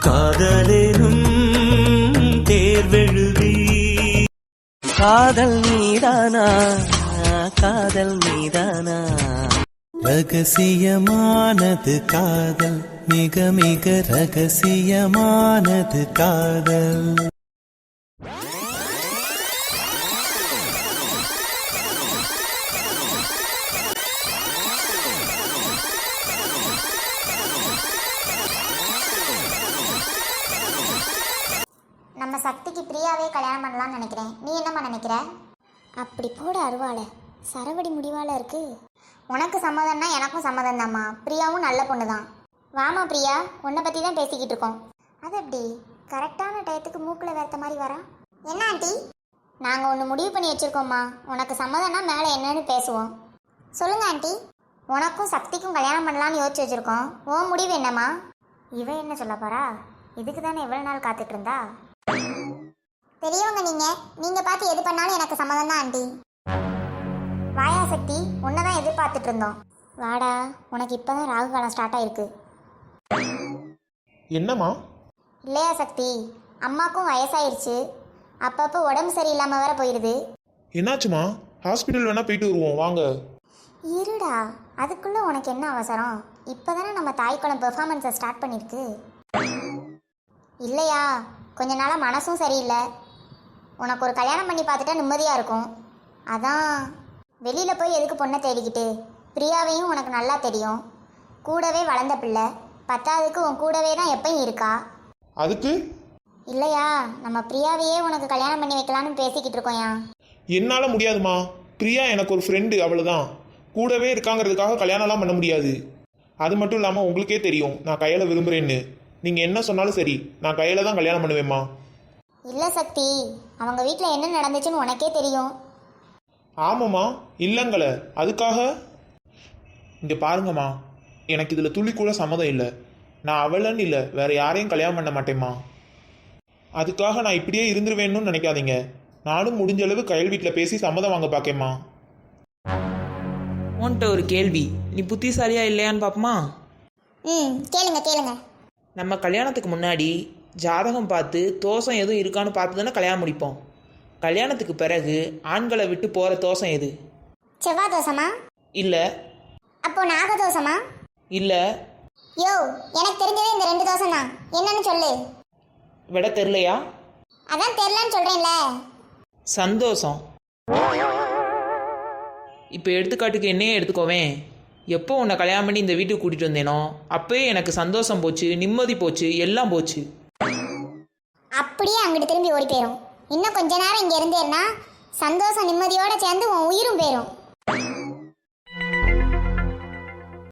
காதலேனும் தேர்வெழுதி காதல் மீதானா காதல் மீதானா ரகசியமானது காதல் மிக மிக ரகசியமானது காதல். நம்ம சக்திக்கு பிரியாவே கல்யாணம் பண்ணலாம்னு நினைக்கிறேன். நீ என்னம்மா நினைக்கிற? அப்படி போட அருவாளை சரவடி முடிவால இருக்கு. உனக்கு சம்மதம்னா எனக்கும் சம்மதம் தாம்மா. பிரியாவும் நல்ல பொண்ணு தான். வாமா பிரியா, உன்னை பற்றி தான் பேசிக்கிட்டு இருக்கோம். அது எப்படி கரெக்டான டயத்துக்கு மூக்கில் வேர்த்த மாதிரி வரா? என்ன ஆண்டி? நாங்கள் ஒன்று முடிவு பண்ணி வச்சுருக்கோம்மா. உனக்கு சம்மதம்னா மேலே என்னன்னு பேசுவோம். சொல்லுங்க ஆண்டி. உனக்கும் சக்திக்கும் கல்யாணம் பண்ணலான்னு யோசிச்சு வச்சுருக்கோம். உன் முடிவு என்னம்மா? இவ என்ன சொல்ல போறா? இதுக்கு தானே எவ்வளோ நாள் காத்துட்டு இருந்தா? பெரியவங்க நீங்க பார்த்து எது பண்ணாலும் எனக்கு சம்மதம் தான் ஆண்டி. வாயா சக்தி, உன்னை தான் எதிர்பார்த்துட்டு இருந்தோம். வாடா, உனக்கு இப்போதான் ராகு காலம் ஸ்டார்ட் ஆயிருக்கு. என்னம்மா? இல்லையா சக்தி, அம்மாக்கும் வயசாயிருச்சு. அப்பப்போ உடம்பு சரியில்லாமல் வேற போயிடுது. என்னாச்சுமா? ஹாஸ்பிட்டல் வேணா போயிட்டு வருவோம் வாங்க. இருடா, அதுக்குள்ளே உனக்கு என்ன அவசரம்? இப்போ தானே நம்ம தாய்க்குளம் பெர்ஃபார்மன்ஸை ஸ்டார்ட் பண்ணியிருக்கு. இல்லையா, கொஞ்ச நாளாக மனசும் சரியில்லை. உனக்கு ஒரு கல்யாணம் பண்ணி பார்த்துட்டா நிம்மதியாக இருக்கும். அதான் வெளியில் போய் எதுக்கு பொண்ணை தேடிக்கிட்டு? பிரியாவையும் உனக்கு நல்லா தெரியும். கூடவே வளர்ந்த பிள்ளை. பத்தாவதுக்கு உன் கூடவே தான் எப்பயும் இருக்கா. அதுக்கு இல்லையா, நம்ம பிரியாவையே உனக்கு கல்யாணம் பண்ணி வைக்கலான்னு பேசிக்கிட்டு இருக்கோம்யா. என்னால் முடியாதுமா. பிரியா எனக்கு ஒரு ஃப்ரெண்டு, அவ்வளோதான். கூடவே இருக்காங்கிறதுக்காக கல்யாணம்லாம் பண்ண முடியாது. அது மட்டும் இல்லாமல் உங்களுக்கே தெரியும் நான் கையில் விரும்புகிறேன்னு. நீங்கள் என்ன சொன்னாலும் சரி, நான் கையில் தான் கல்யாணம் பண்ணுவேம்மா. இல்லை சக்தி, அவங்க வீட்டில் என்ன நடந்துச்சுன்னு உனக்கே தெரியும். ஆமாம்மா, இல்லைங்களே. அதுக்காக இங்கே பாருங்கம்மா, எனக்கு இதில் துளி கூட சம்மதம் இல்லை. நான் அவளன்னு இல்லை, வேறு யாரையும் கல்யாணம் பண்ண மாட்டேம்மா. அதுக்காக நான் இப்படியே இருந்துருவேன்னு நினைக்காதீங்க. நானும் முடிஞ்ச அளவு கையல் வீட்டில் பேசி சம்மதம் வாங்க பார்க்கேம்மா. உன்கிட்ட ஒரு கேள்வி, நீ புத்திசாலியா இல்லையான்னு பார்ப்போமா? கேளுங்க கேளுங்க. நம்ம கல்யாணத்துக்கு முன்னாடி ஜாதகம் பார்த்து தோஷம் எதுவும் இருக்கான்னு பார்த்து தானே கல்யாணம் முடிப்போம். கல்யாணத்துக்கு பிறகு ஆண்களை விட்டு போகிற தோஷம் எது? செவ்வாய் தோசமா? இல்லை. அப்போ நாக தோசமா? இல்லை. யோ, எனக்கு தெரிஞ்சதே இந்த 2 தோசம் தான். என்னன்னு சொல்லு. விட தெரிலையா? அதான் தெரிலன்னு சொல்கிறேன்ல. சந்தோஷம். இப்போ எடுத்துக்காட்டுக்கு என்னையே எடுத்துக்கோவேன். எப்போ உன்னை கல்யாணம் பண்ணி இந்த வீட்டுக்கு கூட்டிகிட்டு வந்தேனோ அப்போயே எனக்கு சந்தோஷம் போச்சு, நிம்மதி போச்சு, எல்லாம் போச்சு. அப்படியே அங்கிட்டு திரும்பி ஓடி போயிடும். இன்னும் கொஞ்ச நேரம் இங்கே இருந்தேன்னா சந்தோஷம் நிம்மதியோடு சேர்ந்து உன் உயிரும் போயிடும்.